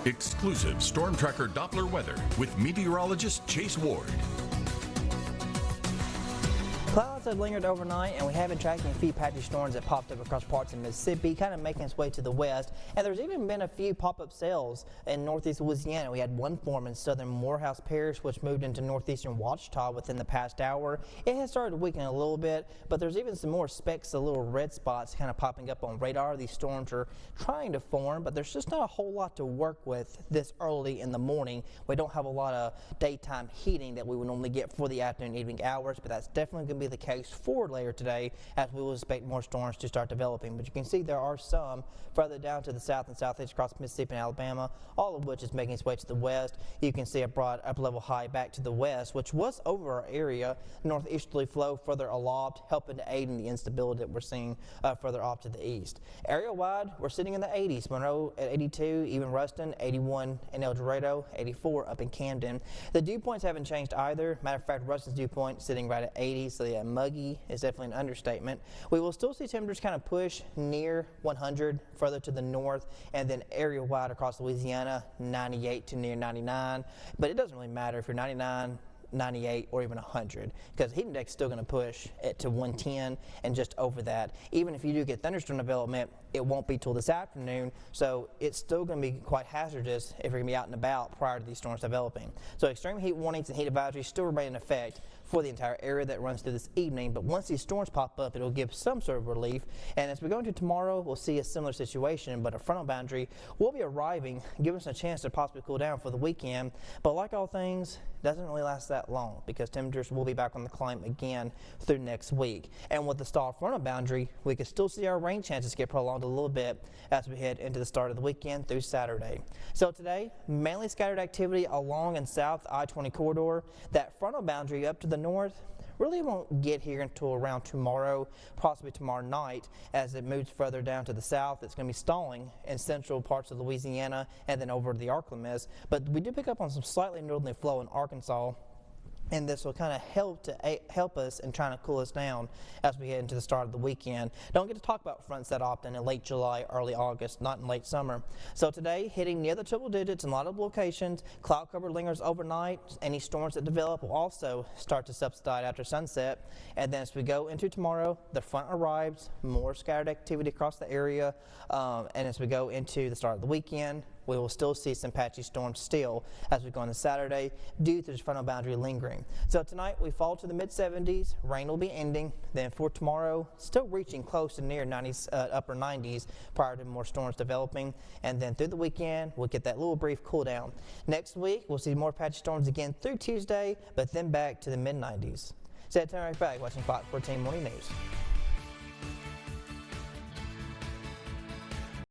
Exclusive Storm Tracker Doppler weather with meteorologist Chase Ward. Clouds have lingered overnight, and we have been tracking a few patchy storms that popped up across parts of Mississippi, kind of making its way to the west. And there's even been a few pop-up cells in northeast Louisiana. We had one form in southern Morehouse Parish, which moved into northeastern Ouachita within the past hour. It has started to weaken a little bit, but there's even some more specks of little red spots kind of popping up on radar. These storms are trying to form, but there's just not a whole lot to work with this early in the morning. We don't have a lot of daytime heating that we would normally get for the afternoon and evening hours, but that's definitely going to be the case for later today, as we will expect more storms to start developing. But you can see there are some further down to the south and southeast across Mississippi and Alabama, all of which is making its way to the west. You can see a broad upper-level high back to the west, which was over our area. Northeasterly flow further aloft, helping to aid in the instability that we're seeing further off to the east. Area-wide, we're sitting in the 80s. Monroe at 82, even Ruston, 81 in El Dorado, 84 up in Camden. The dew points haven't changed either. Matter of fact, Ruston's dew point sitting right at 80, so yeah, muggy is definitely an understatement. We will still see temperatures kind of push near 100 further to the north, and then area-wide across Louisiana, 98 to near 99. But it doesn't really matter if you're 99, 98 or even 100, because heat index is still going to push it to 110 and just over that. Even if you do get thunderstorm development, it won't be till this afternoon, so it's still going to be quite hazardous if you're going to be out and about prior to these storms developing. So extreme heat warnings and heat advisories still remain in effect for the entire area that runs through this evening, but once these storms pop up, it'll give some sort of relief. And as we go into tomorrow, we'll see a similar situation, but a frontal boundary will be arriving, giving us a chance to possibly cool down for the weekend. But like all things, it doesn't really last that long, because temperatures will be back on the climb again through next week. And with the stalled frontal boundary, we could still see our rain chances get prolonged a little bit as we head into the start of the weekend through Saturday. So today, mainly scattered activity along and south I-20 corridor. That frontal boundary up to the north really won't get here until around tomorrow, possibly tomorrow night. As it moves further down to the south, it's going to be stalling in central parts of Louisiana and then over to the Arkansas. But we do pick up on some slightly northerly flow in Arkansas, and this will kind of help us in trying to cool us down as we head into the start of the weekend. Don't get to talk about fronts that often in late July, early August, not in late summer. So today, hitting near the triple digits in a lot of locations. Cloud cover lingers overnight. Any storms that develop will also start to subside after sunset. And then as we go into tomorrow, the front arrives, more scattered activity across the area. And as we go into the start of the weekend, we will still see some patchy storms still as we go into Saturday due to the frontal boundary lingering. So tonight we fall to the mid-70s. Rain will be ending. Then for tomorrow, still reaching close to near 90s, upper 90s prior to more storms developing. And then through the weekend, we'll get that little brief cool down. Next week, we'll see more patchy storms again through Tuesday, but then back to the mid-90s. So turn right back watching Fox 14 Morning News.